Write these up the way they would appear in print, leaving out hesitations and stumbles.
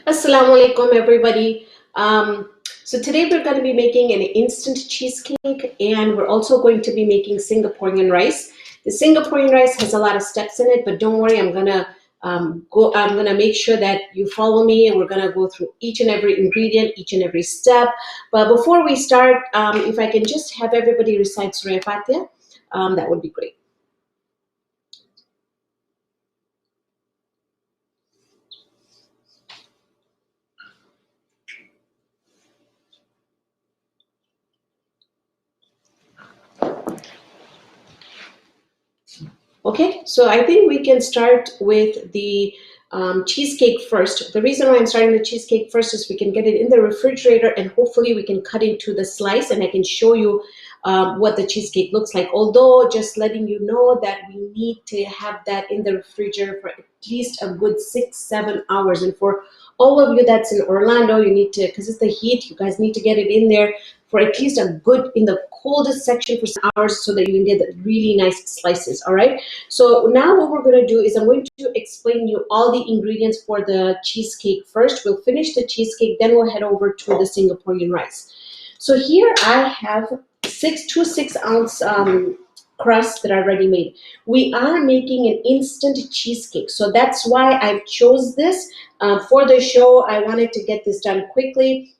Assalamu alaikum, everybody. So today we're going to be making an instant cheesecake, and we're also going to be making Singaporean rice. The Singaporean rice has a lot of steps in it, but don't worry, I'm gonna I'm gonna make sure that you follow me, and we're gonna go through each and every ingredient, each and every step. But before we start, if I can just have everybody recite Surah Fatiha, that would be great. Okay, so I think we can start with the cheesecake first. The reason why I'm starting the cheesecake first is we can get it in the refrigerator and hopefully we can cut into the slice and I can show you what the cheesecake looks like. Although just letting you know that we need to have that in the refrigerator for at least a good 6-7 hours. And for all of you that's in Orlando, you need to, because it's the heat, you guys need to get it in there for at least a good, in the coldest section for some hours so that you can get the really nice slices, all right? So now what we're going to do is I'm going to explain you all the ingredients for the cheesecake first. We'll finish the cheesecake, then we'll head over to the Singaporean rice. So here I have two 6-ounce crusts that are ready made. We are making an instant cheesecake, so that's why I've chose this for the show. I wanted to get this done quickly.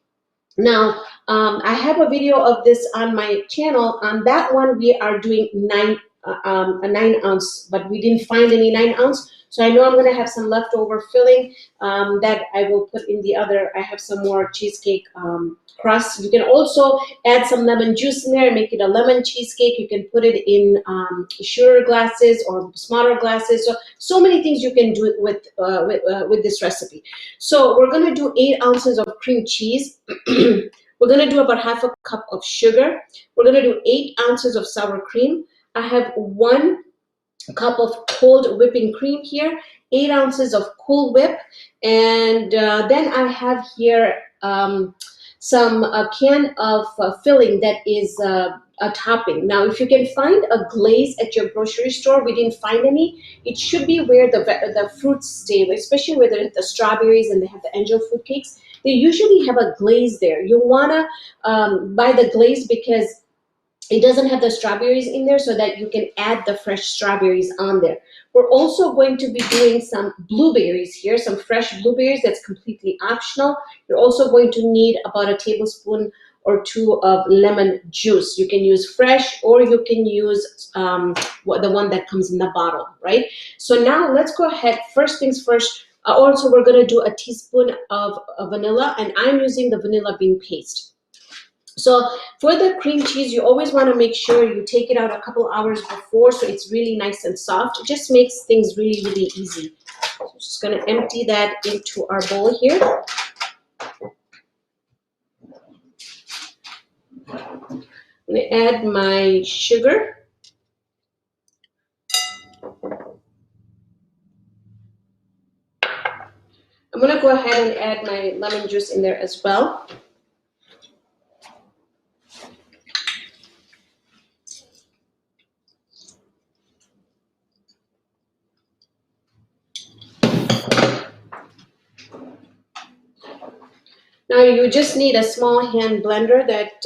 Now, I have a video of this on my channel. On that one, we are doing a 9-ounce, but we didn't find any 9-ounce. So I know I'm going to have some leftover filling that I will put in the other. I have some more cheesecake crust. You can also add some lemon juice in there and make it a lemon cheesecake. You can put it in sugar glasses or smaller glasses. So many things you can do with this recipe. So we're going to do 8 ounces of cream cheese. We're going to do about half a cup of sugar. We're going to do 8 ounces of sour cream. I have 1 cup of cold whipping cream here, 8 ounces of Cool Whip, and then I have here some can of filling that is a topping. Now, if you can find a glaze at your grocery store, we didn't find any. It should be where the fruits stay, especially where the strawberries and they have the angel fruit cakes. They usually have a glaze there. You wanna buy the glaze because it doesn't have the strawberries in there, so that you can add the fresh strawberries on there. We're also going to be doing some blueberries here, some fresh blueberries. That's completely optional. You're also going to need about a tablespoon or 2 of lemon juice. You can use fresh or you can use the one that comes in the bottle, right? So now let's go ahead. First things first, also we're going to do a teaspoon of vanilla, and I'm using the vanilla bean paste. So for the cream cheese, you always want to make sure you take it out a couple hours before so it's really nice and soft. It just makes things really, really easy. So I'm just going to empty that into our bowl here. I'm going to add my sugar. I'm going to go ahead and add my lemon juice in there as well. Now you just need a small hand blender that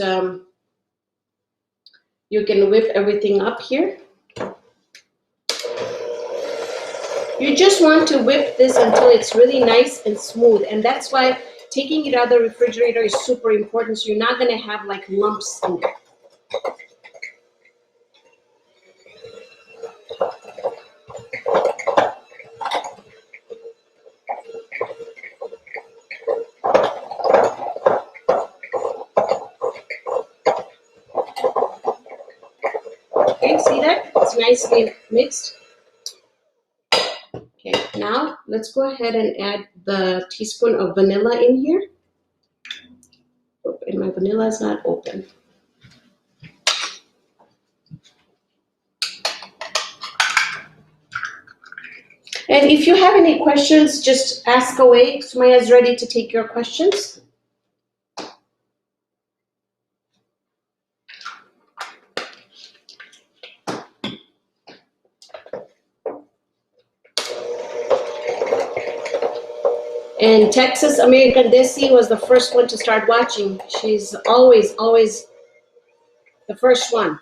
you can whip everything up here. You just want to whip this until it's really nice and smooth, and that's why taking it out of the refrigerator is super important, so you're not going to have like lumps in there. Okay, see that? It's nicely mixed. Okay, now let's go ahead and add the teaspoon of vanilla in here. Oh, and my vanilla is not open. And if you have any questions, just ask away. Sumaya is ready to take your questions. And Texas American Desi was the first one to start watching. She's always, always the first one.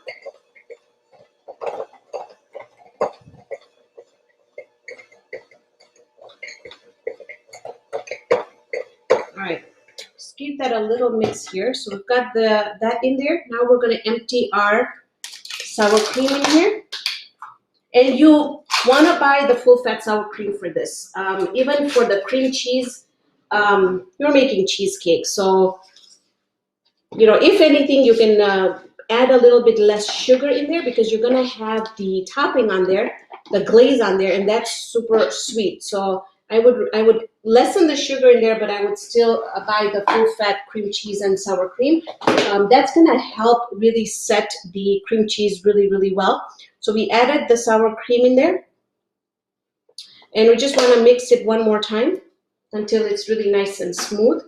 All right, just give that a little mix here. So we've got that in there. Now we're going to empty our sour cream in here. And you want to buy the full fat sour cream for this. Even for the cream cheese, you're making cheesecake. So, you know, if anything, you can add a little bit less sugar in there because you're going to have the topping on there, the glaze on there, and that's super sweet. So I would lessen the sugar in there, but I would still buy the full fat cream cheese and sour cream. That's going to help really set the cream cheese really, really well. So we added the sour cream in there, and we just want to mix it one more time until it's really nice and smooth.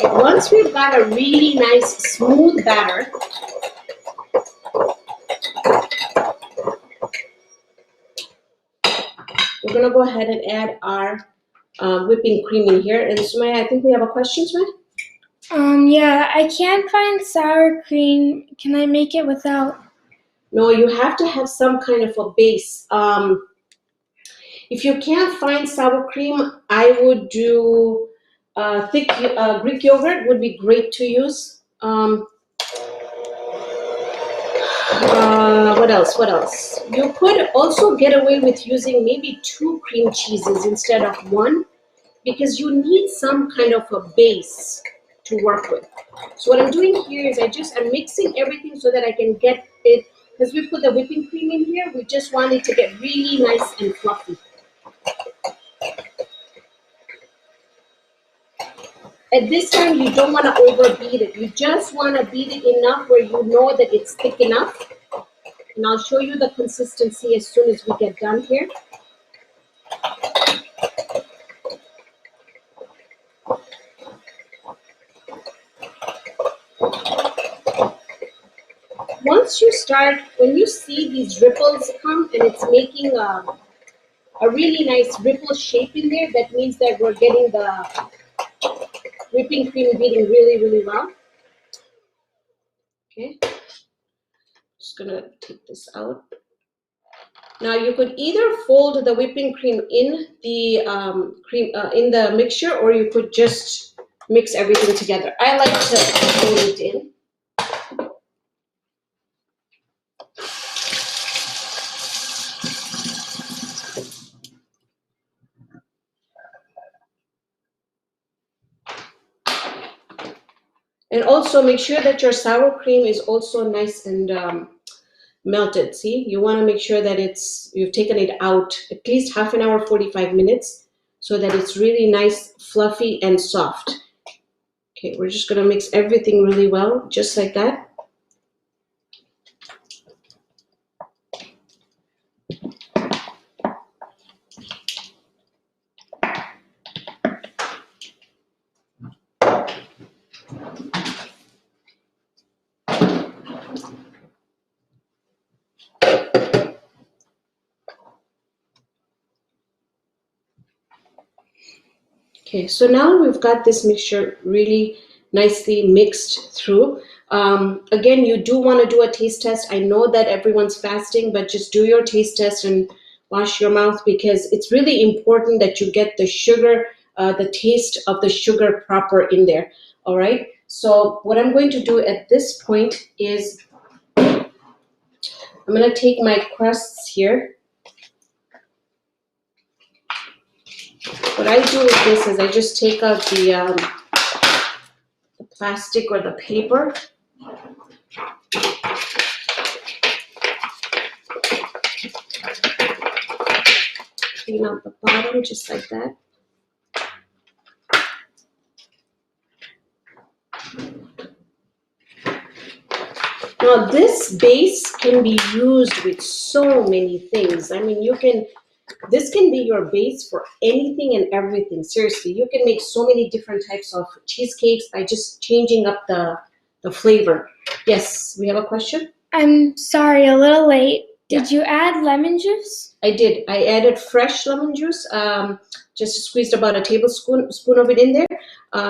Once we've got a really nice smooth batter, we're going to go ahead and add our whipping cream in here. And Sumaya, I think we have a question, Sumaya? Yeah, I can't find sour cream. Can I make it without? No, you have to have some kind of a base. If you can't find sour cream, I would do thick Greek yogurt would be great to use. What else? What else? You could also get away with using maybe 2 cream cheeses instead of 1 because you need some kind of a base to work with. So what I'm doing here is I'm mixing everything so that I can get it, because we put the whipping cream in here, we just want it to get really nice and fluffy. At this time, you don't want to overbeat it. You just want to beat it enough where you know that it's thick enough. And I'll show you the consistency as soon as we get done here. Once you start, when you see these ripples come and it's making a really nice ripple shape in there, that means that we're getting the whipping cream beating really, really well. Okay, just gonna take this out. Now you could either fold the whipping cream in the in the mixture, or you could just mix everything together. I like to fold it in. And also make sure that your sour cream is also nice and melted. See, you want to make sure that you've taken it out at least half an hour, 45 minutes, so that it's really nice, fluffy, and soft. Okay, we're just going to mix everything really well, just like that. Okay, so now we've got this mixture really nicely mixed through. Again, you do want to do a taste test. I know that everyone's fasting, but just do your taste test and wash your mouth, because it's really important that you get the sugar, the taste of the sugar proper in there. All right, so what I'm going to do at this point is I'm going to take my crusts here. What I do with this is I just take out the plastic or the paper. Clean out the bottom just like that. Now this base can be used with so many things. I mean, this can be your base for anything and everything. Seriously, you can make so many different types of cheesecakes by just changing up the flavor. Yes, we have a question? I'm sorry, a little late. Did you add lemon juice? I did. I added fresh lemon juice. Just squeezed about a tablespoon of it in there.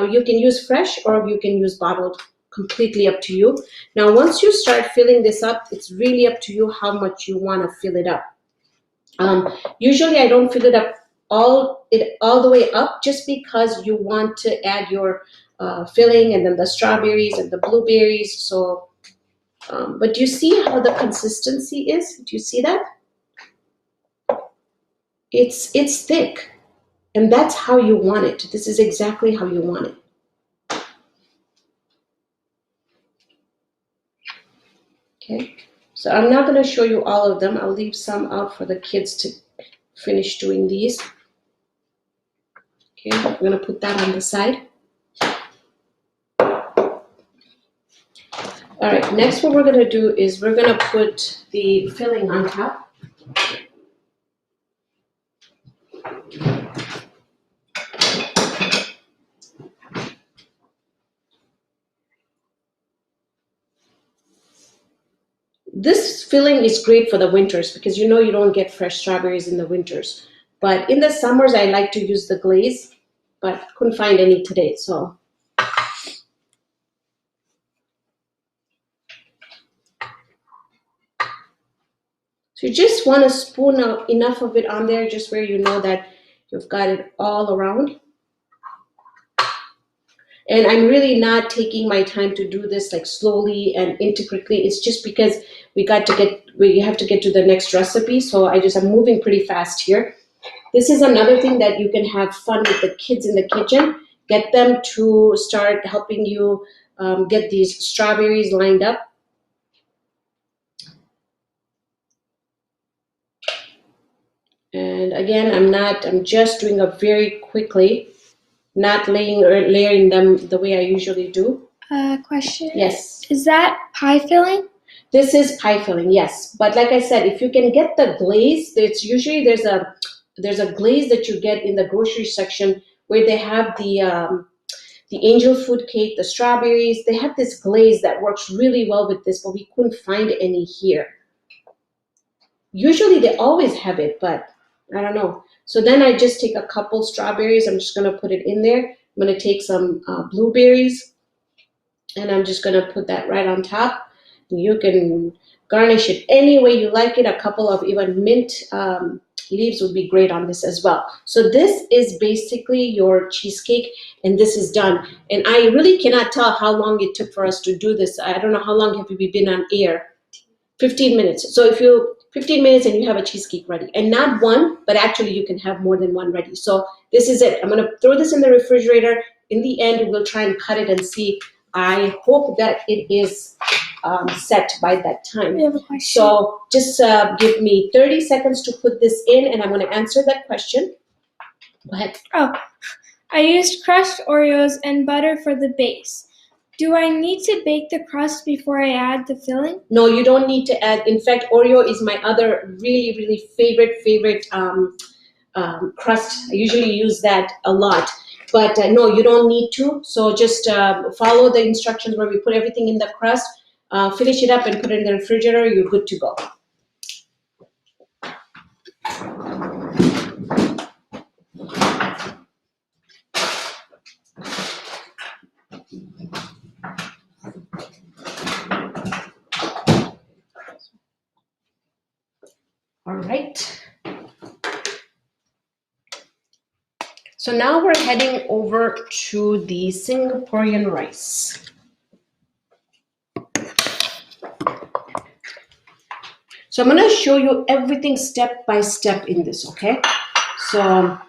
You can use fresh or you can use bottled. Completely up to you. Now, once you start filling this up, it's really up to you how much you want to fill it up. Usually, I don't fill it up all the way up, just because you want to add your filling and then the strawberries and the blueberries. So, but do you see how the consistency is? Do you see that? It's thick, and that's how you want it. This is exactly how you want it. Okay, so I'm not going to show you all of them. I'll leave some out for the kids to finish doing these. Okay, I'm going to put that on the side. All right, next what we're going to do is we're going to put the filling on top. This filling is great for the winters because you don't get fresh strawberries in the winters. But in the summers, I like to use the glaze, but couldn't find any today. So you just want to spoon out enough of it on there, just where you know that you've got it all around. And I'm really not taking my time to do this like slowly and intricately. It's just because we have to get to the next recipe. So I'm moving pretty fast here. This is another thing that you can have fun with the kids in the kitchen. Get them to start helping you get these strawberries lined up. And again, I'm just doing it very quickly. Not layering them the way I usually do. Question. Yes. Is that pie filling? This is pie filling, yes. But like I said, if you can get the glaze, there's a glaze that you get in the grocery section where they have the angel food cake, the strawberries. They have this glaze that works really well with this, but we couldn't find any here. Usually they always have it, but I don't know. So then I just take a couple strawberries. I'm just going to put it in there. I'm going to take some blueberries, and I'm just going to put that right on top. You can garnish it any way you like it. A couple of even mint leaves would be great on this as well. So this is basically your cheesecake, and this is done. And I really cannot tell how long it took for us to do this. I don't know how long have we been on air. 15 minutes. So if you 15 minutes and you have a cheesecake ready, and not one, but actually you can have more than one ready. So this is it. I'm going to throw this in the refrigerator. In the end, we'll try and cut it and see. I hope that it is set by that time. I have a question. So just give me 30 seconds to put this in, and I'm going to answer that question. Go ahead. Oh, I used crushed Oreos and butter for the base. Do I need to bake the crust before I add the filling? No, you don't need to add. In fact, Oreo is my other really, really favorite crust. I usually use that a lot. But no, you don't need to. So just follow the instructions where we put everything in the crust, finish it up and put it in the refrigerator. You're good to go. All right. So now we're heading over to the Singaporean rice. So I'm going to show you everything step by step in this, okay? So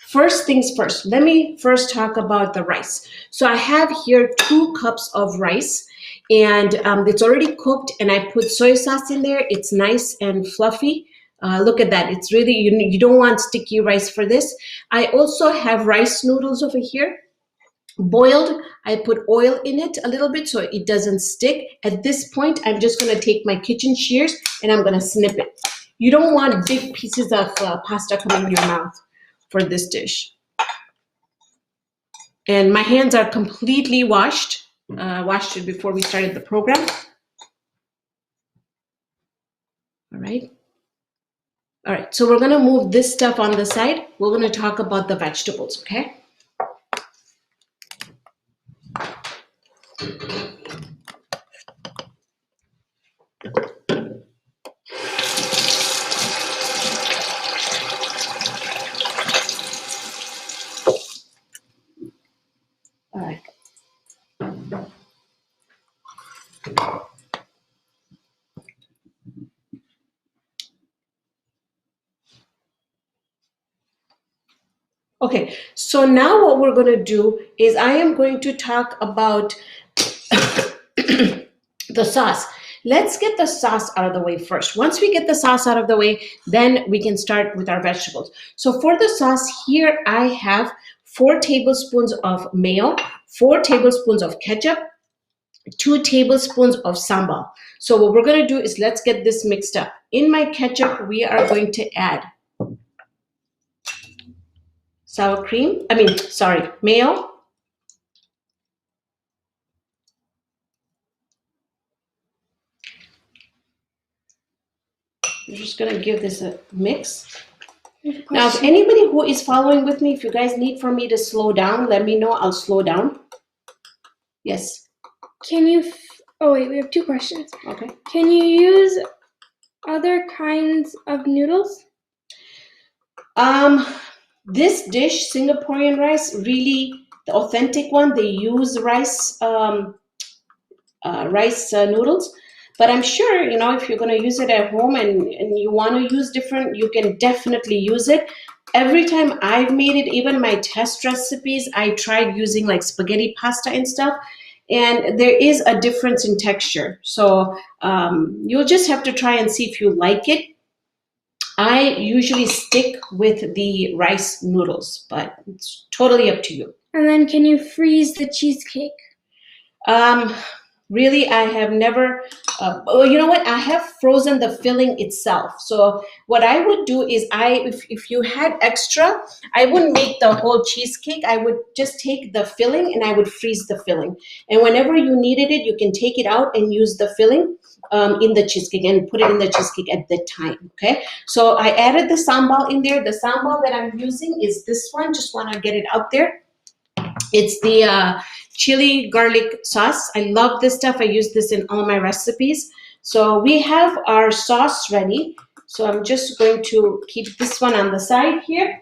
first things first, let me first talk about the rice. So I have here 2 cups of rice, and it's already cooked, and I put soy sauce in there. It's nice and fluffy. Look at that. It's really, you don't want sticky rice for this. I also have rice noodles over here, boiled. I put oil in it a little bit so it doesn't stick. At this point, I'm just going to take my kitchen shears and I'm going to snip it. You don't want big pieces of pasta coming in your mouth for this dish. And my hands are completely washed. Washed it before we started the program. All right. All right, so we're gonna move this stuff on the side. We're gonna talk about the vegetables, okay? All right. Okay, so now what we're gonna do is I am going to talk about the sauce. Let's get the sauce out of the way first. Once we get the sauce out of the way, then we can start with our vegetables. So for the sauce here, I have 4 tablespoons of mayo, 4 tablespoons of ketchup, 2 tablespoons of sambal. So what we're going to do is let's get this mixed up. In my ketchup, we are going to add mayo. I'm just going to give this a mix. Now, if anybody who is following with me, if you guys need for me to slow down, let me know. I'll slow down. Yes. Can you? Oh wait, we have 2 questions. Okay. Can you use other kinds of noodles? This dish, Singaporean rice, really the authentic one. They use rice noodles. But I'm sure, you know, if you're going to use it at home and you want to use different, you can definitely use it. Every time I've made it, even my test recipes, I tried using like spaghetti pasta and stuff. And there is a difference in texture. So you'll just have to try and see if you like it. I usually stick with the rice noodles, but it's totally up to you. And then can you freeze the cheesecake? Really, I have never, well, you know what? I have frozen the filling itself. So what I would do is if you had extra, I wouldn't make the whole cheesecake. I would just take the filling and I would freeze the filling. And whenever you needed it, you can take it out and use the filling in the cheesecake and put it in the cheesecake at that time, okay? So I added the sambal in there. The sambal that I'm using is this one. Just want to get it out there. It's the chili garlic sauce. I love this stuff. I use this in all my recipes. So we have our sauce ready. So I'm just going to keep this one on the side here.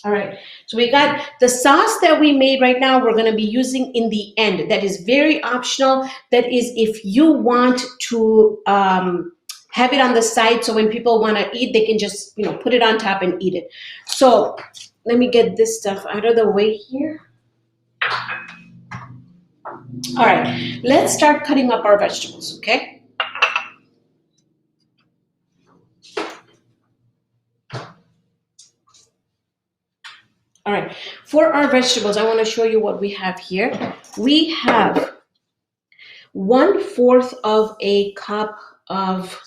All right, so we got the sauce that we made right now, we're going to be using in the end. That is very optional. That is if you want to have it on the side so when people want to eat, they can just, you know, put it on top and eat it. So let me get this stuff out of the way here. All right, let's start cutting up our vegetables, okay? All right, for our vegetables, I want to show you what we have here. We have 1/4 of a cup of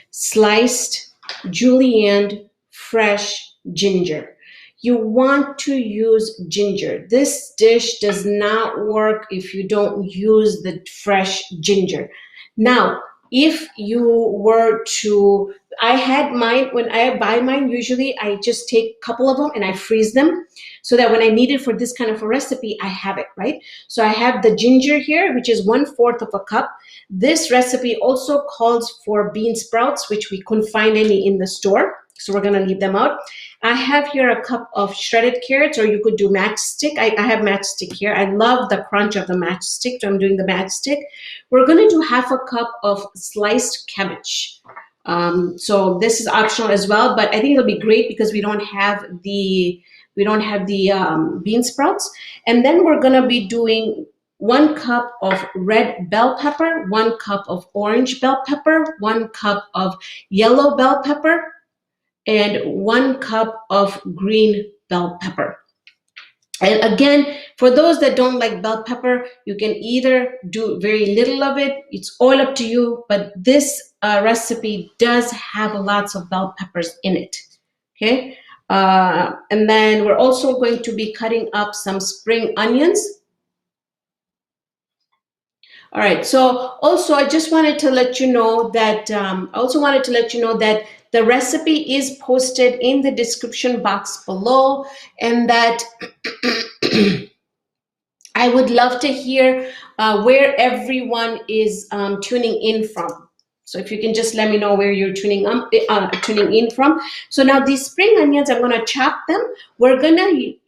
sliced julienned fresh ginger. You want to use ginger. This dish does not work if you don't use the fresh ginger. Now, if you were to, I had mine, when I buy mine, usually I just take a couple of them and I freeze them so that when I need it for this kind of a recipe, I have it, right? So I have the ginger here, which is 1/4 of a cup. This recipe also calls for bean sprouts, which we couldn't find any in the store. So we're gonna leave them out. I have here a cup of shredded carrots, or you could do matchstick. I have matchstick here. I love the crunch of the matchstick, so I'm doing the matchstick. We're gonna do 1/2 cup of sliced cabbage. So this is optional as well, but I think it'll be great because we don't have the bean sprouts. And then we're gonna be doing 1 cup of red bell pepper, 1 cup of orange bell pepper, 1 cup of yellow bell pepper, and 1 cup of green bell pepper. And again, for those that don't like bell pepper, you can either do very little of it. It's all up to you, but this recipe does have lots of bell peppers in it, okay? And then we're also going to be cutting up some spring onions. All right. So also, I just wanted to let you know that the recipe is posted in the description box below, and that I would love to hear where everyone is tuning in from. So if you can just let me know where you're tuning in from. So now these spring onions, I'm going to chop them. We're only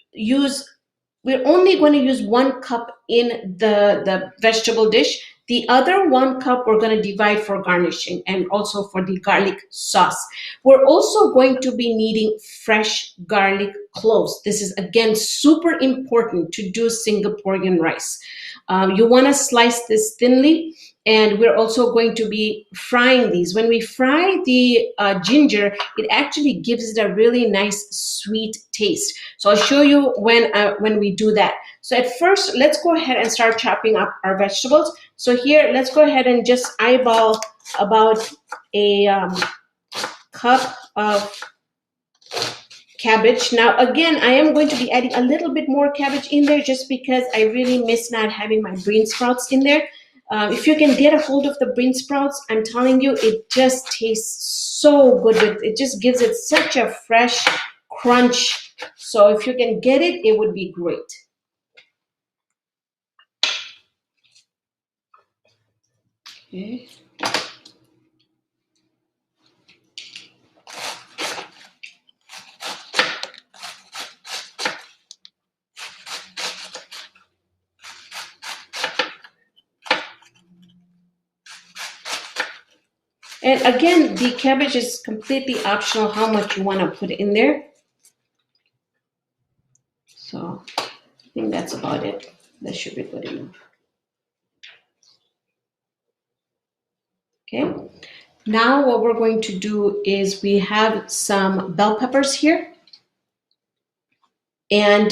going to use 1 cup in the vegetable dish. The other 1 cup we're going to divide for garnishing and also for the garlic sauce. We're also going to be needing fresh garlic cloves. This is again super important to do Singaporean rice. You want to slice this thinly, and we're also going to be frying these. When we fry the ginger, it actually gives it a really nice sweet taste. So I'll show you when we do that. So at first, let's go ahead and start chopping up our vegetables. So here, let's go ahead and just eyeball about a cup of cabbage. Now again, I am going to be adding a little bit more cabbage in there just because I really miss not having my bean sprouts in there. If you can get a hold of the bean sprouts, I'm telling you, it just tastes so good. It just gives it such a fresh crunch. So if you can get it, it would be great. Okay. And again, the cabbage is completely optional how much you want to put in there. So I think that's about it. That should be good enough. Okay. Now what we're going to do is we have some bell peppers here. And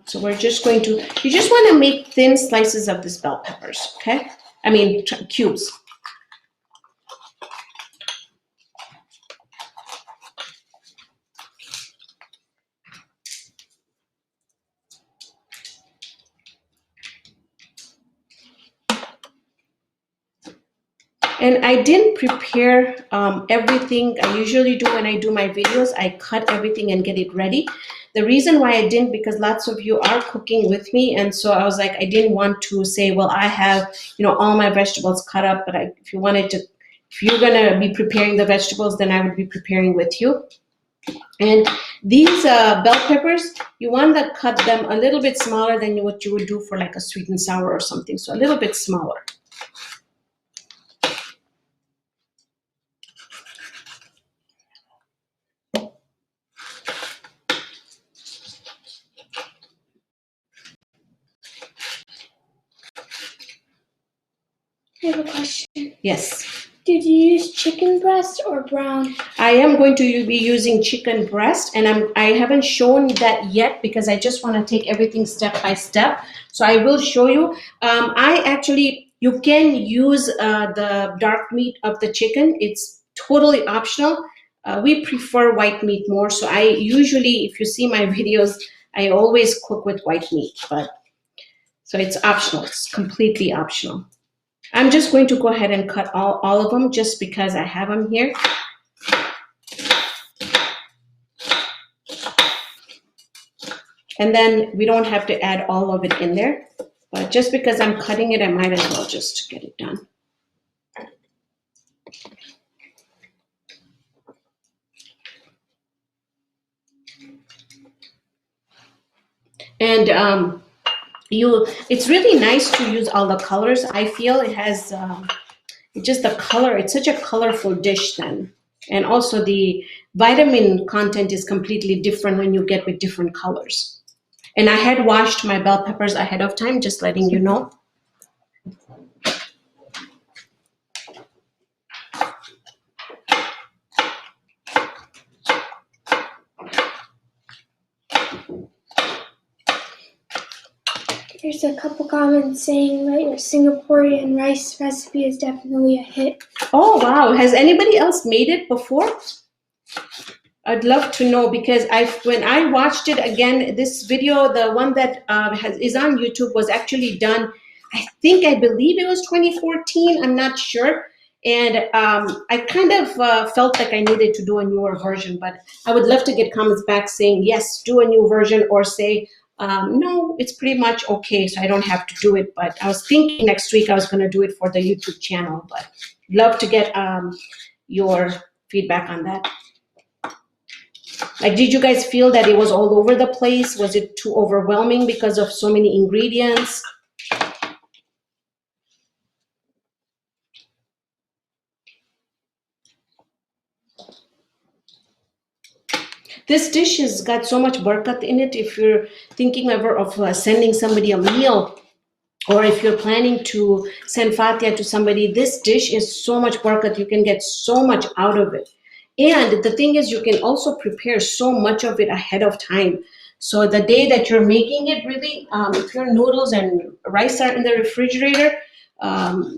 so we're just going to, you just want to make thin slices of this bell peppers, okay? I mean, cubes. And I didn't prepare everything I usually do when I do my videos. I cut everything and get it ready. The reason why I didn't, because lots of you are cooking with me, and so I was like, I didn't want to say, well, I have, all my vegetables cut up, but if you're gonna be preparing the vegetables, then I would be preparing with you. And these bell peppers, you want to cut them a little bit smaller than what you would do for like a sweet and sour or something, so a little bit smaller. I have a question. Yes. Did you use chicken breast or brown? I am going to be using chicken breast, and I haven't shown that yet because I just want to take everything step by step. So I will show you. You can use the dark meat of the chicken. It's totally optional. We prefer white meat more. So I usually, if you see my videos, I always cook with white meat. So it's optional. It's completely optional. I'm just going to go ahead and cut all of them just because I have them here. And then we don't have to add all of it in there. But just because I'm cutting it, I might as well just get it done. And it's really nice to use all the colors. I feel it has just the color. It's such a colorful dish then. And also the vitamin content is completely different when you get with different colors. And I had washed my bell peppers ahead of time, just letting you know. There's a couple comments saying that your Singaporean rice recipe is definitely a hit. Oh, wow. Has anybody else made it before? I'd love to know, because when I watched it again, this video, the one that is on YouTube, was actually done I believe it was 2014. I'm not sure. And I kind of felt like I needed to do a newer version, but I would love to get comments back saying, yes, do a new version, or say, no, it's pretty much okay, so I don't have to do it. But I was thinking next week I was going to do it for the YouTube channel, but love to get your feedback on that. Like, did you guys feel that it was all over the place? Was it too overwhelming because of so many ingredients? This dish has got so much barakat in it. If you're thinking ever of sending somebody a meal, or if you're planning to send fatia to somebody, this dish is so much barakat. You can get so much out of it. And the thing is, you can also prepare so much of it ahead of time. So the day that you're making it, really, if your noodles and rice are in the refrigerator,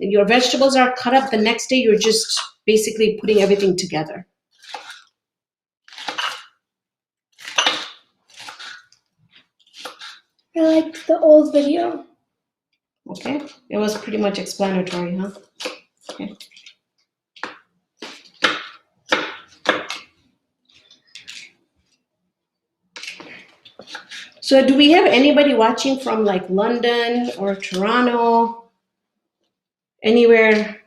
your vegetables are cut up, the next day you're just basically putting everything together. I liked the old video. Okay, it was pretty much explanatory, huh? Okay. So do we have anybody watching from like London or Toronto, anywhere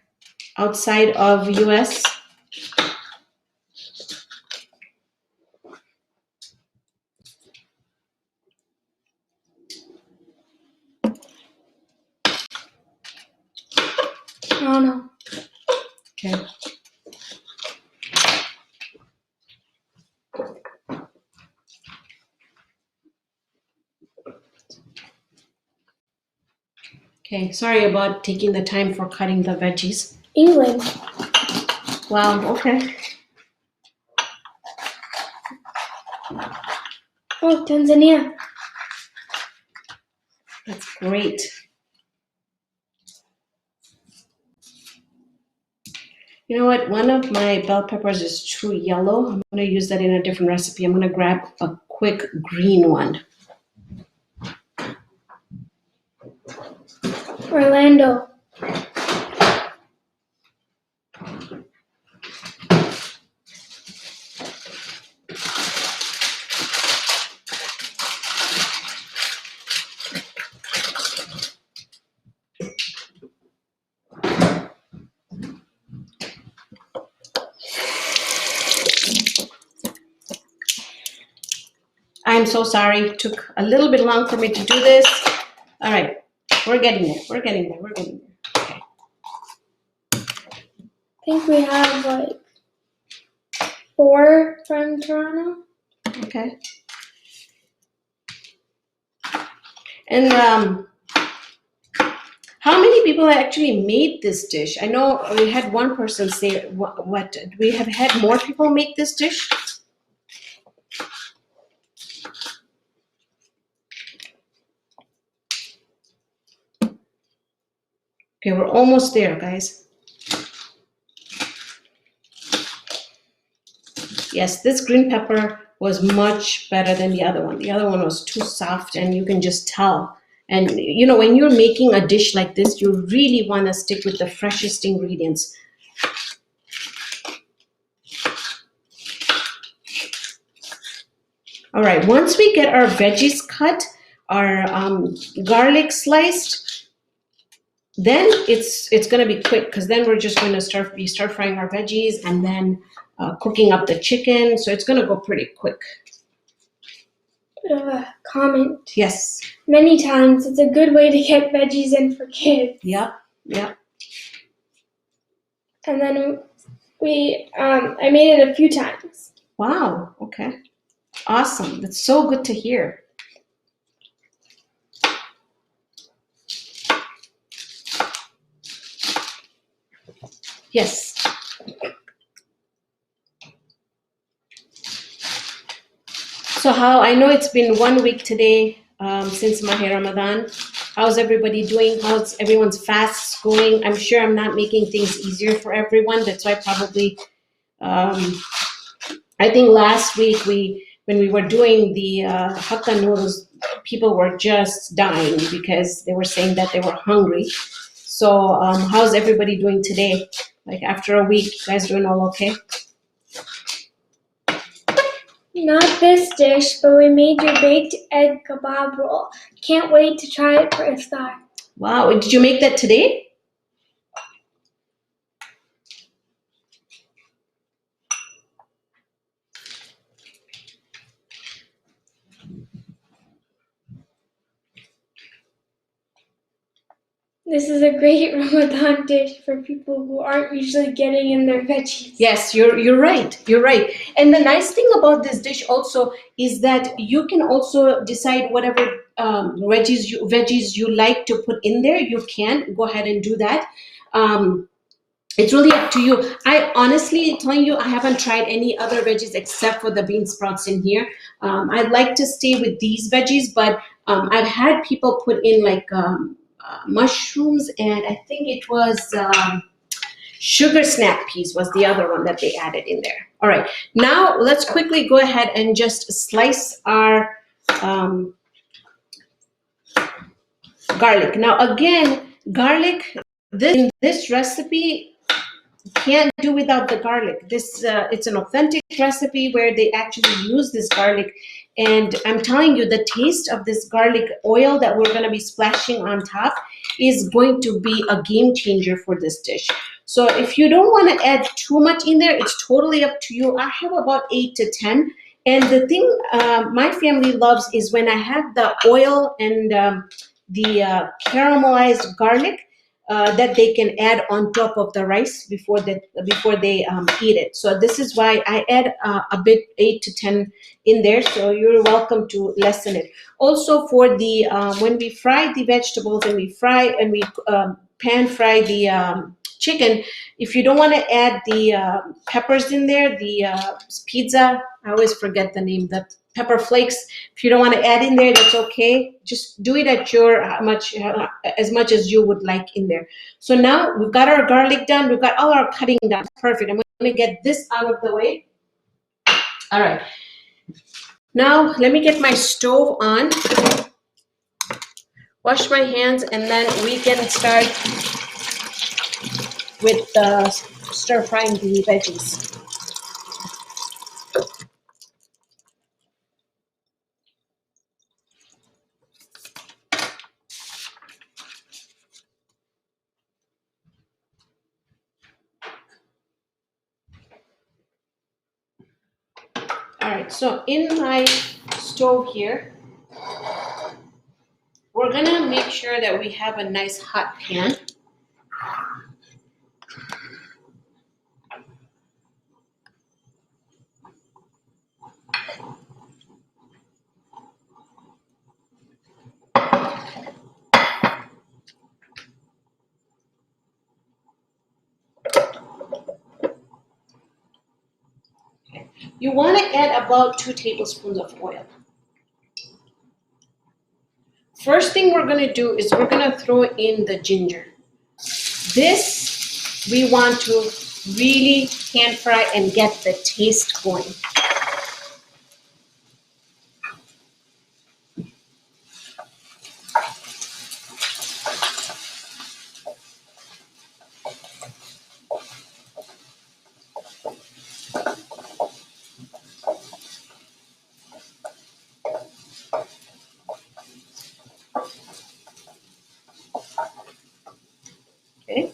outside of US? Toronto. Okay. Okay, sorry about taking the time for cutting the veggies. England. Wow, okay. Oh, Tanzania. That's great. You know what? One of my bell peppers is too yellow. I'm going to use that in a different recipe. I'm going to grab a quick green one. Orlando. I'm so sorry. It took a little bit long for me to do this. All right. We're getting there. We're getting there. We're getting there. Okay. I think we have like 4 from Toronto. Okay. And how many people actually made this dish? I know we had one person say, what we have had more people make this dish? Okay, we're almost there, guys. Yes, this green pepper was much better than the other one. The other one was too soft, and you can just tell. And you know, when you're making a dish like this, you really want to stick with the freshest ingredients. All right, once we get our veggies cut, our garlic sliced, then it's going to be quick, because then we're just going to start frying our veggies and then cooking up the chicken. So it's going to go pretty quick. Bit of a comment. Yes. Many times it's a good way to get veggies in for kids. Yep. Yep. And then I made it a few times. Wow. Okay. Awesome. That's so good to hear. Yes. So how, I know it's been 1 week today since Mahi Ramadan. How's everybody doing? How's everyone's fasts going? I'm sure I'm not making things easier for everyone. That's why probably, I think last week we when we were doing the Hakka noodles, people were just dying because they were saying that they were hungry. So how's everybody doing today? Like after a week, you guys doing all okay? Not this dish, but we made your baked egg kebab roll. Can't wait to try it for iftar. Wow, did you make that today? This is a great Ramadan dish for people who aren't usually getting in their veggies. Yes, you're right. You're right. And the nice thing about this dish also is that you can also decide whatever veggies you like to put in there. You can go ahead and do that. It's really up to you. I honestly telling you, I haven't tried any other veggies except for the bean sprouts in here. I'd like to stay with these veggies, but I've had people put in like mushrooms, and I think it was sugar snap peas was the other one that they added in there. All right, now let's quickly go ahead and just slice our garlic. Now again, garlic, in this recipe, can't do without the garlic. This it's an authentic recipe where they actually use this garlic, and I'm telling you, the taste of this garlic oil that we're going to be splashing on top is going to be a game changer for this dish. So if you don't want to add too much in there, it's totally up to you. I have about 8 to 10, and the thing my family loves is when I have the oil and the caramelized garlic, that they can add on top of the rice before they eat it. So this is why I add a bit 8 to 10 in there. So you're welcome to lessen it. Also for the when we fry the vegetables and we pan fry the chicken, if you don't want to add the peppers in there, the pizza, I always forget the name, the pepper flakes. If you don't want to add in there, that's okay. Just do it at your as much as you would like in there. So now we've got our garlic done. We've got all our cutting done. Perfect. I'm going to get this out of the way. All right. Now let me get my stove on. Wash my hands, and then we can start with stir frying the veggies. All right, so in my stove here, we're gonna make sure that we have a nice hot pan. You want to add about 2 tablespoons of oil. First thing we're going to do is we're going to throw in the ginger. This we want to really pan fry and get the taste going. Okay.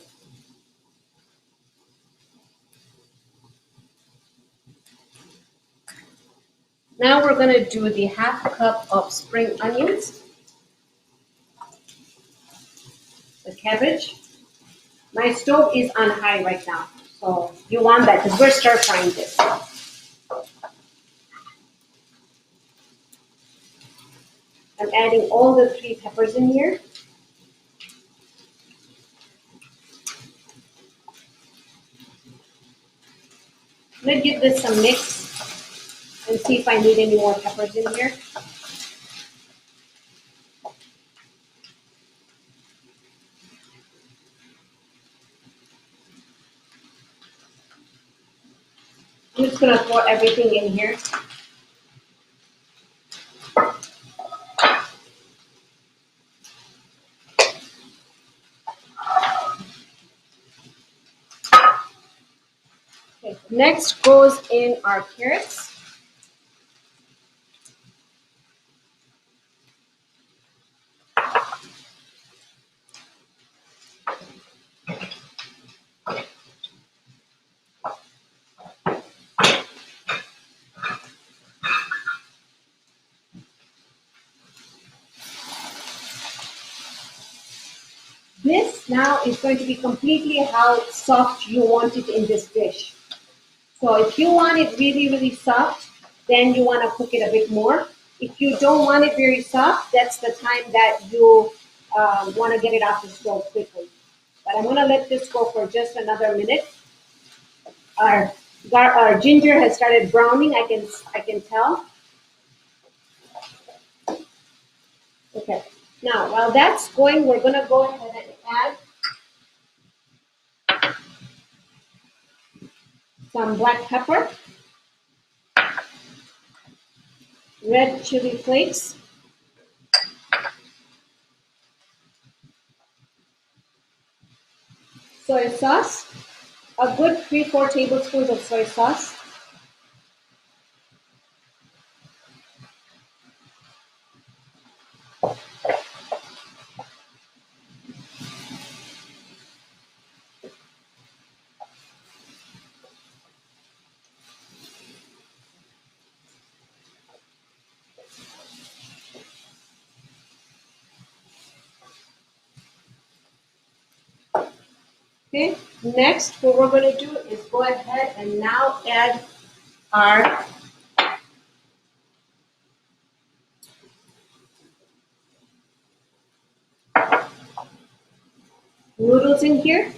Now we're going to do the half cup of spring onions, the cabbage. My stove is on high right now, so you want that because we're stir frying this. I'm adding all the 3 peppers in here. I'm going to give this some mix and see if I need any more peppers in here. I'm just going to throw everything in here. Next goes in our carrots. This now is going to be completely how soft you want it in this dish. So if you want it really, really soft, then you want to cook it a bit more. If you don't want it very soft, that's the time that you want to get it off the stove quickly. But I'm going to let this go for just another minute. Our ginger has started browning. I can tell. Okay. Now, while that's going, we're going to go ahead and add some black pepper, red chili flakes, soy sauce, a good 3-4 tablespoons of soy sauce, okay? Next, what we're going to do is go ahead and now add our noodles in here.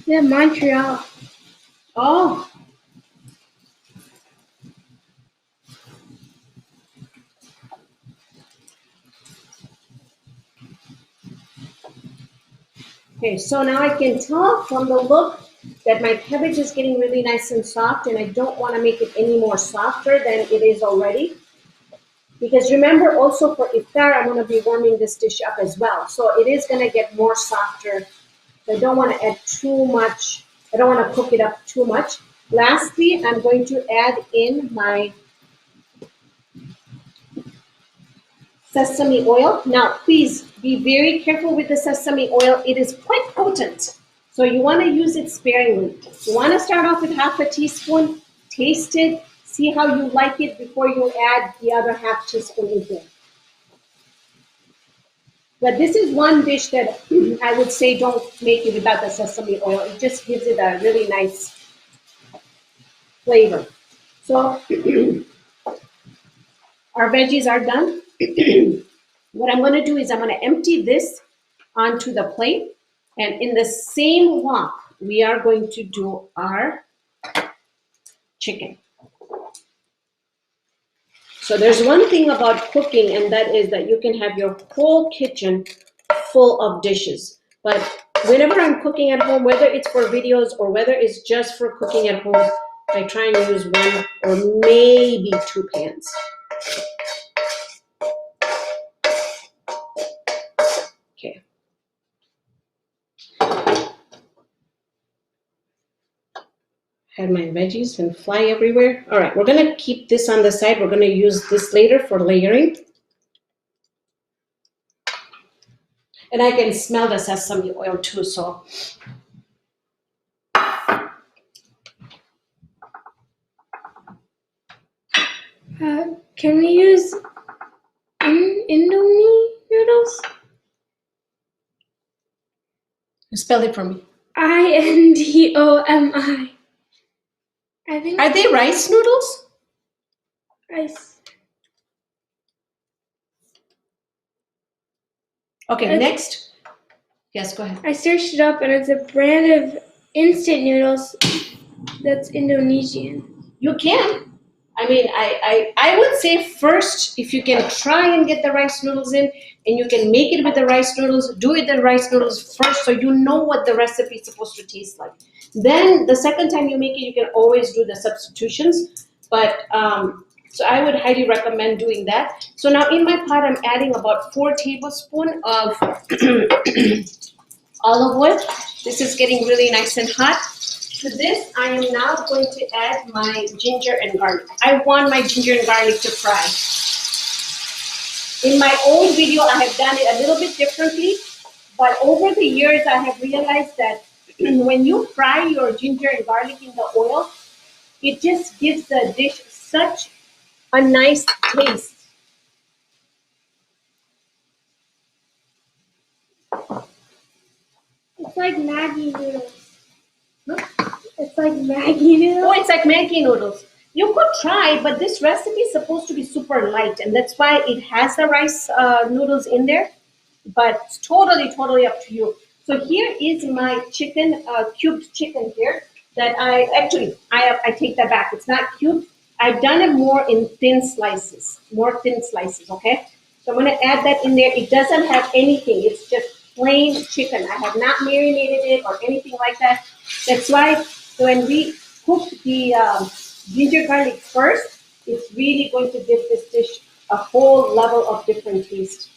Yeah, Montreal. Oh. Okay, so now I can tell from the look that my cabbage is getting really nice and soft, and I don't want to make it any more softer than it is already. Because remember, also for iftar, I'm going to be warming this dish up as well. So it is going to get more softer. I don't want to add too much. I don't want to cook it up too much. Lastly, I'm going to add in my sesame oil. Now, please be very careful with the sesame oil. It is quite potent. So you want to use it sparingly. You want to start off with half a teaspoon, taste it, see how you like it before you add the other half teaspoon in here. But this is one dish that I would say don't make it without the sesame oil. It just gives it a really nice flavor. So our veggies are done. What I'm going to do is I'm going to empty this onto the plate. And in the same wok, we are going to do our chicken. So there's one thing about cooking, and that is that you can have your whole kitchen full of dishes. But whenever I'm cooking at home, whether it's for videos or whether it's just for cooking at home, I try and use 1 or maybe 2 pans. Okay. Have my veggies and fly everywhere. All right, we're going to keep this on the side. We're going to use this later for layering. And I can smell the sesame oil too, so. Can we use Indomie noodles? Spell it for me. Indomi. I think. Are they rice noodles? Rice. Okay, next. Yes, go ahead. I searched it up, and it's a brand of instant noodles that's Indonesian. You can. I mean, I would say first, if you can try and get the rice noodles in, and you can make it with the rice noodles, do it the rice noodles first so you know what the recipe is supposed to taste like. Then the second time you make it, you can always do the substitutions. But So I would highly recommend doing that. So now in my pot, I'm adding about 4 tablespoons of olive oil. This is getting really nice and hot. To this, I am now going to add my ginger and garlic. I want my ginger and garlic to fry. In my old video, I have done it a little bit differently, but over the years, I have realized that when you fry your ginger and garlic in the oil, it just gives the dish such a nice taste. It's like Maggi noodles. Huh? It's like Maggi noodles. Oh, it's like Maggi noodles. You could try, but this recipe is supposed to be super light, and that's why it has the rice noodles in there. But it's totally up to you. So here is my chicken, cubed chicken here that I take that back. It's not cubed. I've done it more in thin slices, okay? So I'm gonna add that in there. It doesn't have anything. It's just plain chicken. I have not marinated it or anything like that. That's why when we cook the ginger garlic first, it's really going to give this dish a whole level of different taste.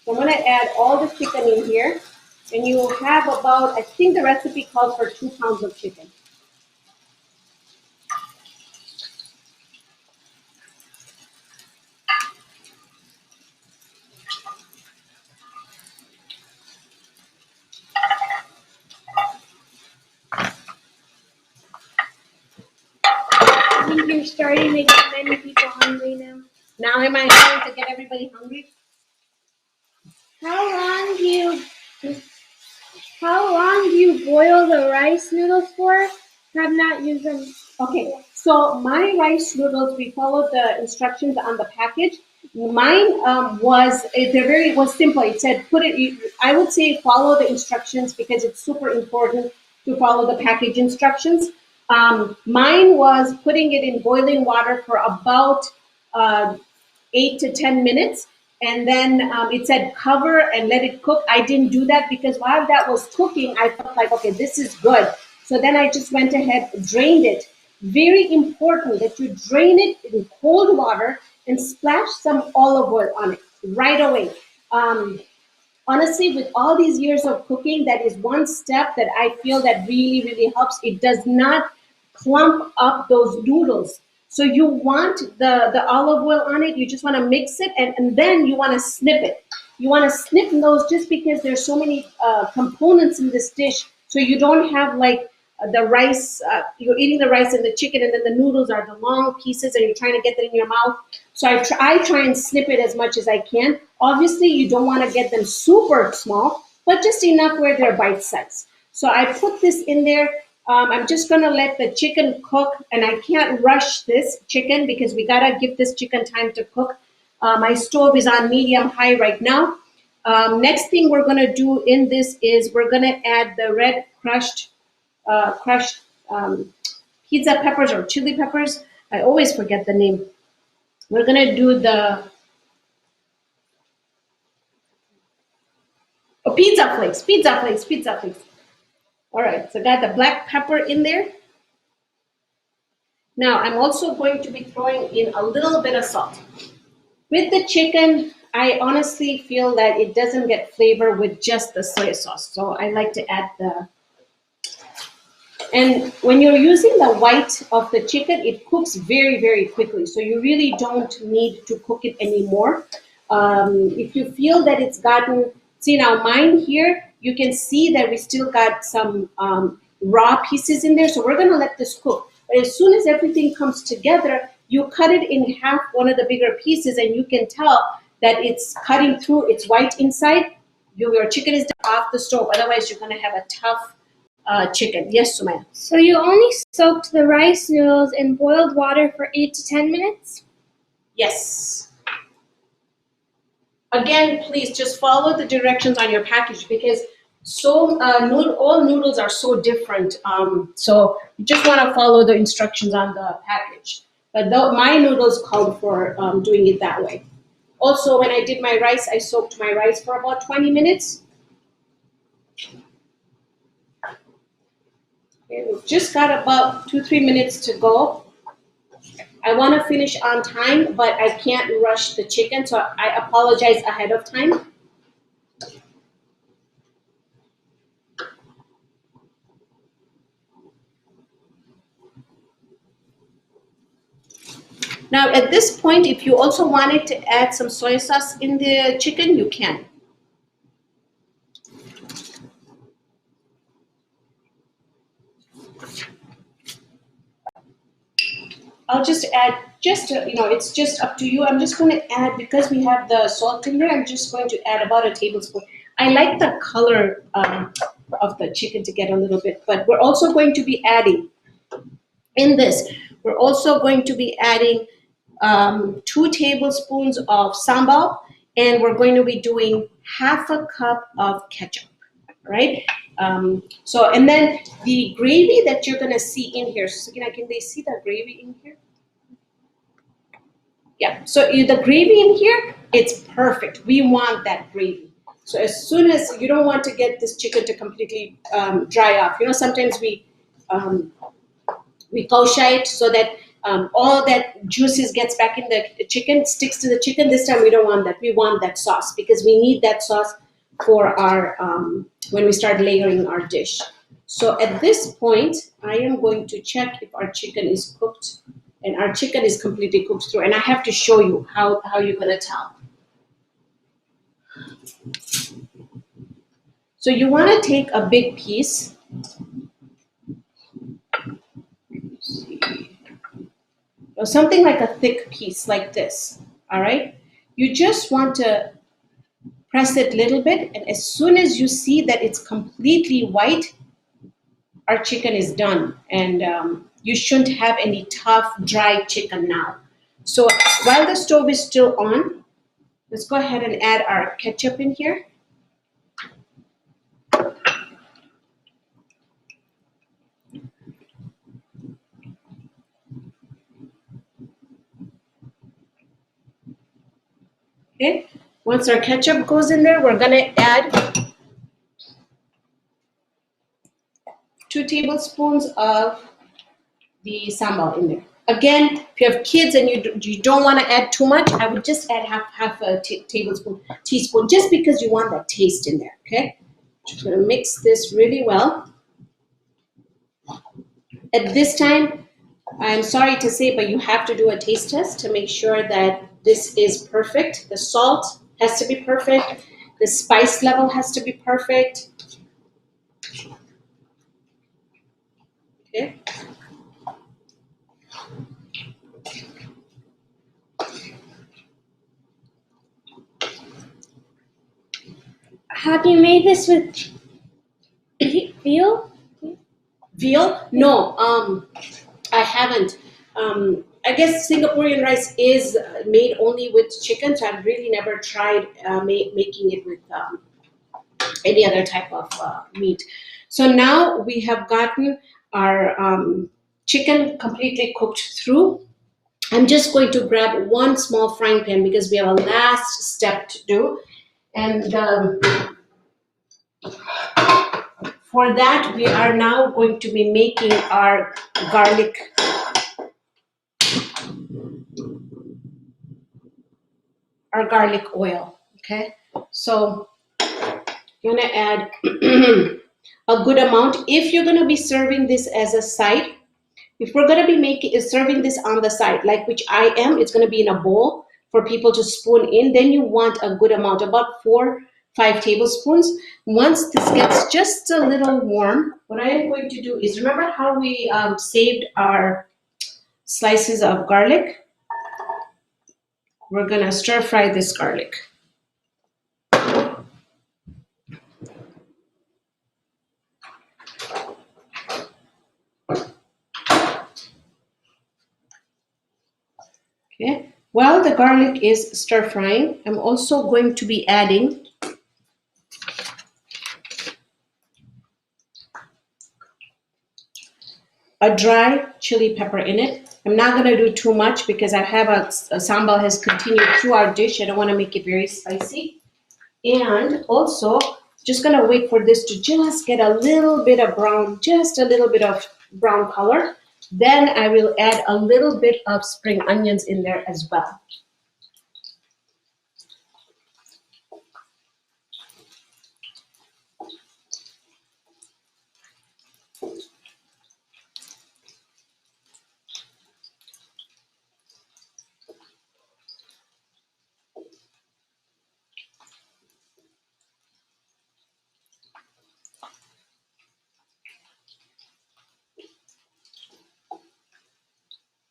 So I'm going to add all the chicken in here, and you will have about, I think the recipe calls for 2 pounds of chicken. I think you're starting to get many people hungry now. Now am I going to get everybody hungry? How long do you boil the rice noodles for? Have not used them. Okay, so my rice noodles, we followed the instructions on the package. Mine was simple. It said I would say follow the instructions because it's super important to follow the package instructions. Mine was putting it in boiling water for about 8 to 10 minutes, and then it said cover and let it cook. I didn't do that because while that was cooking, I felt like, okay, this is good. So then I just went ahead, drained it. Very important that you drain it in cold water and splash some olive oil on it right away. Honestly, with all these years of cooking, that is one step that I feel that really helps. It does not clump up those noodles. So you want the olive oil on it. You just want to mix it, and then you want to snip it. You want to snip those just because there's so many components in this dish. So you don't have like the rice, you're eating the rice and the chicken, and then the noodles are the long pieces, and you're trying to get that in your mouth. So I try and snip it as much as I can. Obviously, you don't want to get them super small, but just enough where they're bite size. So I put this in there. I'm just going to let the chicken cook, and I can't rush this chicken because we got to give this chicken time to cook. My stove is on medium high right now. Next thing we're going to do in this is we're going to add the red crushed pizza peppers or chili peppers. I always forget the name. We're going to do the pizza flakes. All right, so got the black pepper in there. Now I'm also going to be throwing in a little bit of salt. With the chicken, I honestly feel that it doesn't get flavor with just the soy sauce. So I like to add and when you're using the white of the chicken, it cooks very quickly. So you really don't need to cook it anymore. If you feel that it's gotten, see now mine here, you can see that we still got some raw pieces in there. So we're gonna let this cook. But as soon as everything comes together, you cut it in half, one of the bigger pieces, and you can tell that it's cutting through, it's white inside. Your chicken is off the stove. Otherwise, you're gonna have a tough chicken. Yes, Sumaya. So you only soaked the rice noodles in boiled water for 8 to 10 minutes? Yes. Again, please just follow the directions on your package because all noodles are so different. So you just want to follow the instructions on the package. But my noodles called for doing it that way. Also, when I did my rice, I soaked my rice for about 20 minutes. Okay, we've just got about 2-3 minutes to go. I want to finish on time, but I can't rush the chicken, so I apologize ahead of time. Now, at this point, if you also wanted to add some soy sauce in the chicken, you can. I'll just add, it's just up to you. I'm just going to add, because we have the salt in there, I'm just going to add about a tablespoon. I like the color of the chicken to get a little bit, but we're also going to be adding, in this, we're also going to be adding 2 tablespoons of sambal, and we're going to be doing half a cup of ketchup, right? And then the gravy that you're gonna see in here, so can they see the gravy in here? Yeah, so the gravy in here, it's perfect. We want that gravy. So as soon as, you don't want to get this chicken to completely dry off. Sometimes we kosher it so that all that juices gets back in the chicken, sticks to the chicken. This time we don't want that. We want that sauce, because we need that sauce for our when we start layering our dish. So at this point, I am going to check if our chicken is cooked, and our chicken is completely cooked through. And I have to show you how you're gonna tell. So you want to take a big piece. Or something like a thick piece like this. All right. You just want to press it a little bit, and as soon as you see that it's completely white, our chicken is done, and you shouldn't have any tough, dry chicken now. So while the stove is still on, let's go ahead and add our ketchup in here. Okay. Once our ketchup goes in there, we're gonna add 2 tablespoons of the sambal in there. Again, if you have kids and you don't want to add too much, I would just add half a teaspoon, just because you want that taste in there. Okay, just gonna mix this really well. At this time, I'm sorry to say, but you have to do a taste test to make sure that this is perfect. The salt has to be perfect. The spice level has to be perfect. Okay. Have you made this with veal? Veal? No, I haven't. I guess Singaporean rice is made only with chicken, so I've really never tried making it with any other type of meat. So now we have gotten our chicken completely cooked through. I'm just going to grab one small frying pan, because we have a last step to do. And for that, we are now going to be making our garlic oil. Okay, so you're gonna add a good amount. If you're gonna be serving this as a side, if we're gonna be serving this on the side, like which I am, it's gonna be in a bowl for people to spoon in. Then you want a good amount, about 4-5 tablespoons. Once this gets just a little warm, what I am going to do is, remember how we saved our slices of garlic? We're gonna stir fry this garlic. Okay. While the garlic is stir frying, I'm also going to be adding a dry chili pepper in it. I'm not going to do too much, because I have a sambal has continued through our dish. I don't want to make it very spicy. And also, just going to wait for this to just get a little bit of brown, just a little bit of brown color. Then I will add a little bit of spring onions in there as well.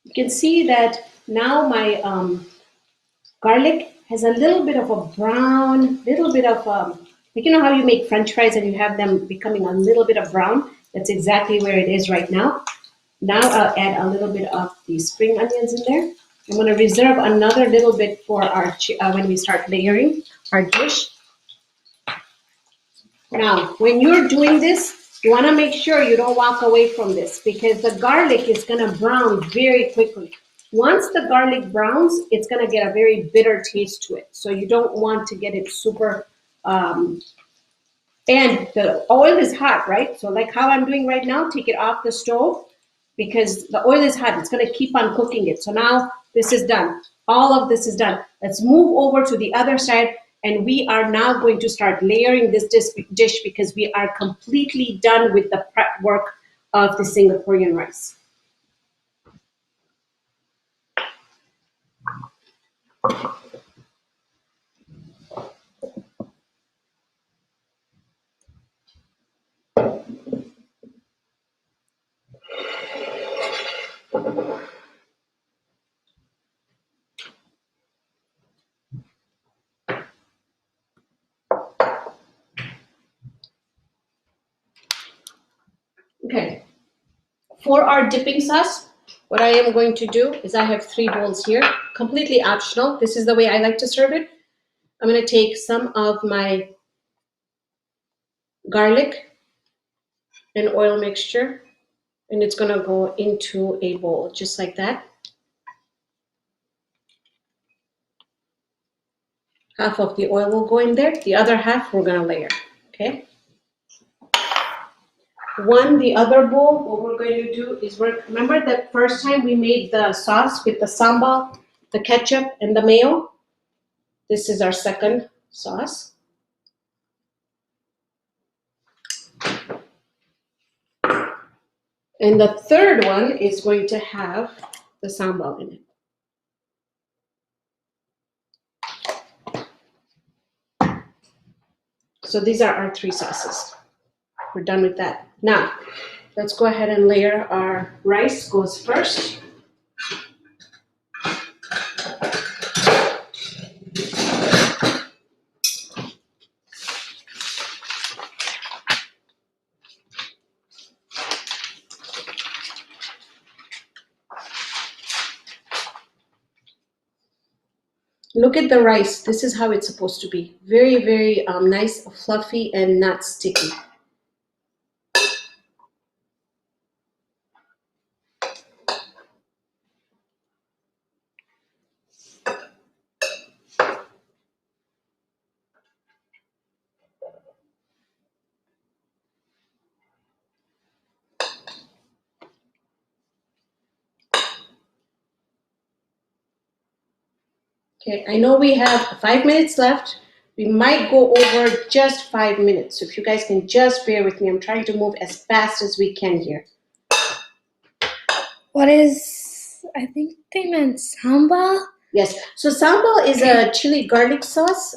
You can see that now my garlic has a little bit of a brown, little bit of, like you know how you make French fries and you have them becoming a little bit of brown? That's exactly where it is right now. Now I'll add a little bit of the spring onions in there. I'm going to reserve another little bit for our when we start layering our dish. Now, when you're doing this, you want to make sure you don't walk away from this because the garlic is going to brown very quickly. Once the garlic browns, it's going to get a very bitter taste to it. So you don't want to get it super, and the oil is hot, right? So like how I'm doing right now, take it off the stove because the oil is hot. It's going to keep on cooking it. So now this is done. All of this is done. Let's move over to the other side. And we are now going to start layering this dish because we are completely done with the prep work of the Singaporean rice. Okay, for our dipping sauce, what I am going to do is I have 3 bowls here, completely optional. This is the way I like to serve it. I'm going to take some of my garlic and oil mixture, and it's going to go into a bowl just like that. Half of the oil will go in there. The other half we're going to layer, okay? The other bowl, what we're going to do is remember the first time we made the sauce with the sambal, the ketchup, and the mayo? This is our second sauce. And the third one is going to have the sambal in it. So these are our 3 sauces. We're done with that. Now, let's go ahead and layer our rice goes first. Look at the rice. This is how it's supposed to be. Very, very nice, fluffy, and not sticky. Okay, I know we have 5 minutes left. We might go over just 5 minutes. So if you guys can just bear with me, I'm trying to move as fast as we can here. What is, I think they meant sambal? Yes, so sambal is a chili garlic sauce.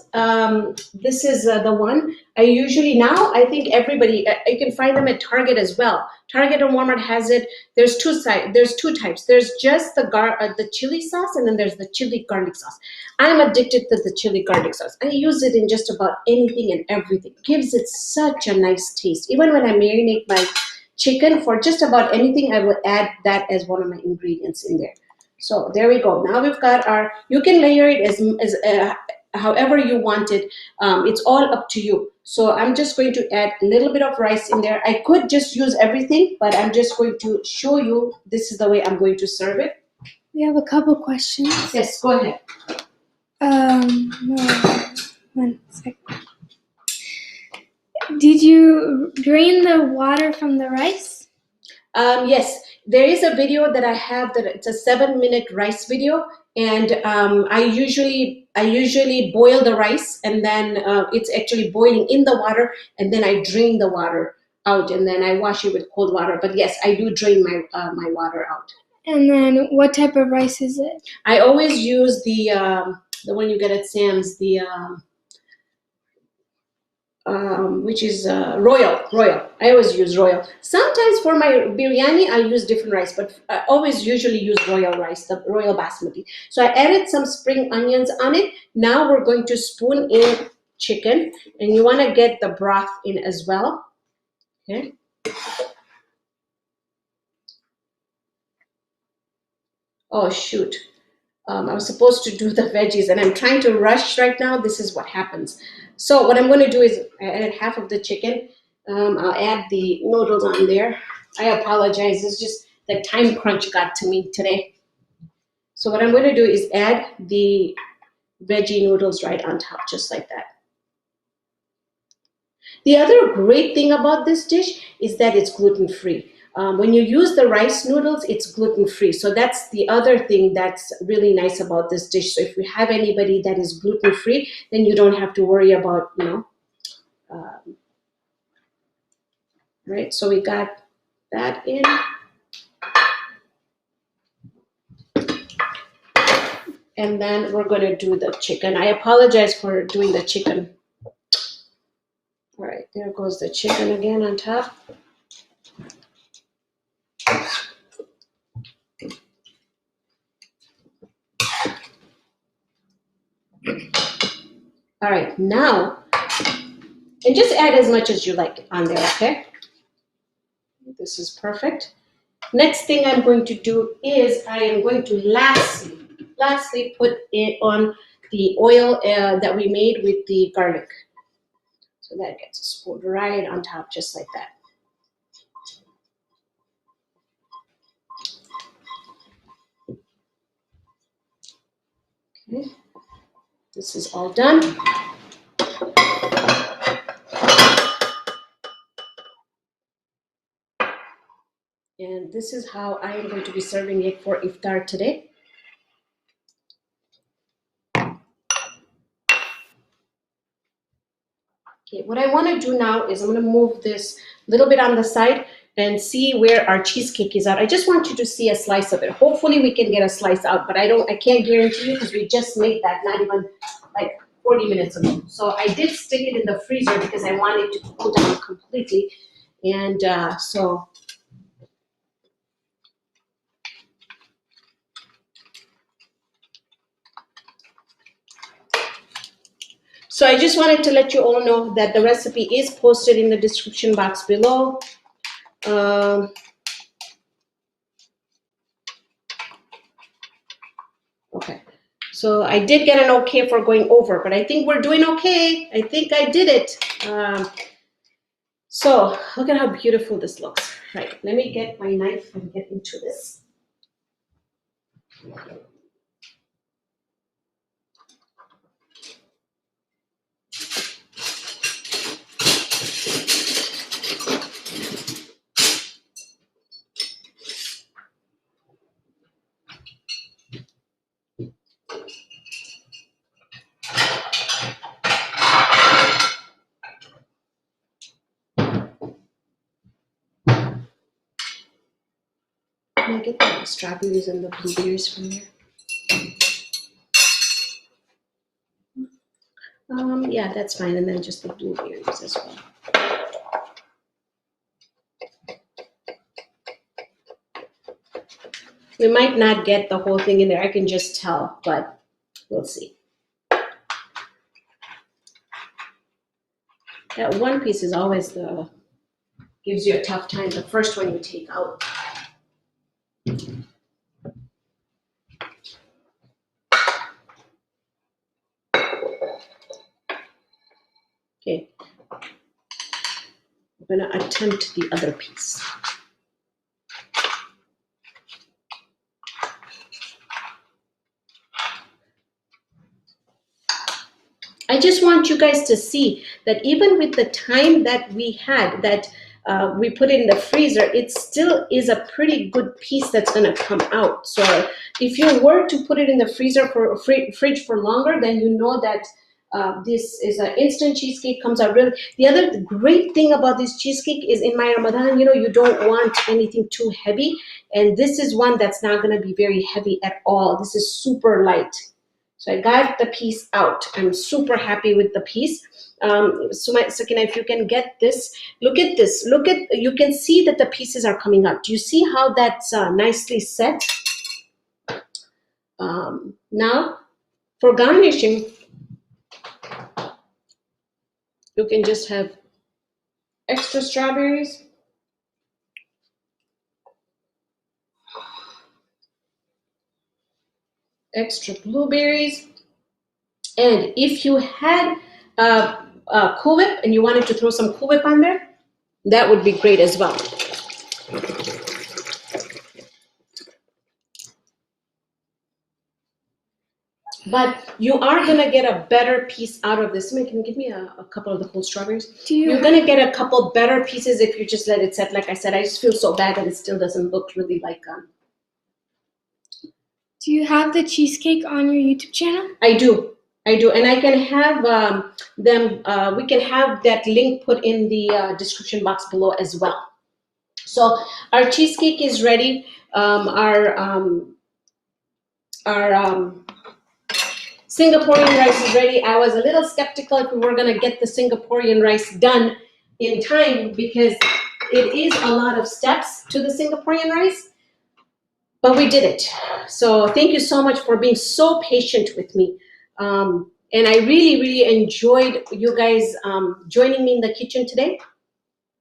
This is the one I usually now. I think everybody you can find them at Target as well. Target and Walmart has it. There's two types. There's just the chili sauce, and then there's the chili garlic sauce. I'm addicted to the chili garlic sauce. I use it in just about anything and everything. It gives it such a nice taste. Even when I marinate my chicken for just about anything, I will add that as one of my ingredients in there. So there we go. Now we've got our, you can layer it as however you want it. It's all up to you. So I'm just going to add a little bit of rice in there. I could just use everything, but I'm just going to show you this is the way I'm going to serve it. We have a couple questions. Yes, go ahead. One second. Did you drain the water from the rice? Yes, there is a video that I have that it's a 7-minute rice video, and I usually boil the rice, and then it's actually boiling in the water, and then I drain the water out, and then I wash it with cold water. But yes, I do drain my water out. And then what type of rice is it? I always use the one you get at Sam's, the which is royal. I always use royal. Sometimes for my biryani, I use different rice, but I always usually use royal rice, the royal basmati. So I added some spring onions on it. Now we're going to spoon in chicken, and you want to get the broth in as well. Okay. Oh shoot. I was supposed to do the veggies, and I'm trying to rush right now. This is what happens. So what I'm going to do is I added half of the chicken. I'll add the noodles on there. I apologize. It's just the time crunch got to me today. So what I'm going to do is add the veggie noodles right on top, just like that. The other great thing about this dish is that it's gluten-free. When you use the rice noodles, it's gluten-free. So that's the other thing that's really nice about this dish. So if you have anybody that is gluten-free, then you don't have to worry about, right? So we got that in. And then we're going to do the chicken. I apologize for doing the chicken. All right, there goes the chicken again on top. All right, now, and just add as much as you like on there, okay? This is perfect. Next thing I'm going to do is I am going to lastly put it on the oil that we made with the garlic. So that gets spooned right on top, just like that. Okay, this is all done. And this is how I am going to be serving it for iftar today. Okay, what I want to do now is I'm going to move this a little bit on the side and see where our cheesecake is out. I just want you to see a slice of it. Hopefully we can get a slice out, but I can't guarantee you because we just made that not even like 40 minutes ago. So I did stick it in the freezer because I wanted to cool down completely. And so I just wanted to let you all know that the recipe is posted in the description box below. Okay, so I did get an okay for going over, but I think we're doing okay. I think I did it. So look at how beautiful this looks. Right, let me get my knife and get into this. Can I get the strawberries and the blueberries from there? Yeah, that's fine. And then just the blueberries as well. We might not get the whole thing in there. I can just tell, but we'll see. That one piece is always gives you a tough time. The first one you take out. Okay. I'm gonna attempt the other piece. I just want you guys to see that even with the time that we had, that we put it in the freezer, it still is a pretty good piece that's going to come out. So if you were to put it in the freezer for fridge for longer, then you know that this is an instant cheesecake, comes out really. The other great thing about this cheesecake is in my Ramadan, you don't want anything too heavy, and this is one that's not going to be very heavy at all. This is super light. So I got the piece out. I'm super happy with the piece. Sakina, if you can get this, look at this. You can see that the pieces are coming out. Do you see how that's nicely set? Now, for garnishing, you can just have extra strawberries. Extra blueberries. And if you had Cool Whip and you wanted to throw some Cool Whip on there, that would be great as well. But you are going to get a better piece out of this. Somebody can give me a couple of the whole strawberries. You're going to get a couple better pieces if you just let it set. Like I said, I just feel so bad that it still doesn't look really like... Do you have the cheesecake on your YouTube channel? I do. And I can have we can have that link put in the description box below as well. So our cheesecake is ready. Our Singaporean rice is ready. I was a little skeptical if we were going to get the Singaporean rice done in time because it is a lot of steps to the Singaporean rice, but we did it. So thank you so much for being so patient with me. And I really, really enjoyed you guys joining me in the kitchen today.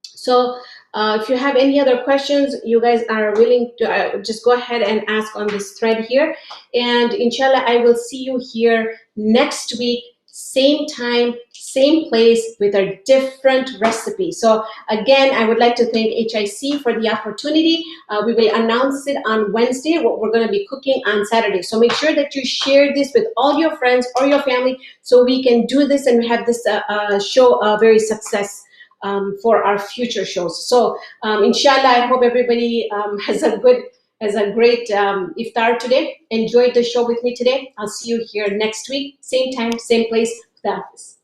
So if you have any other questions, you guys are willing to just go ahead and ask on this thread here. And inshallah, I will see you here next week, same time, same place with a different recipe. So again, I would like to thank HIC for the opportunity. We will announce it on Wednesday, what we're going to be cooking on Saturday. So make sure that you share this with all your friends or your family so we can do this and have this show a very success for our future shows. So inshallah, I hope everybody has a great iftar today. Enjoyed the show with me today. I'll see you here next week, same time, same place. Khudafis.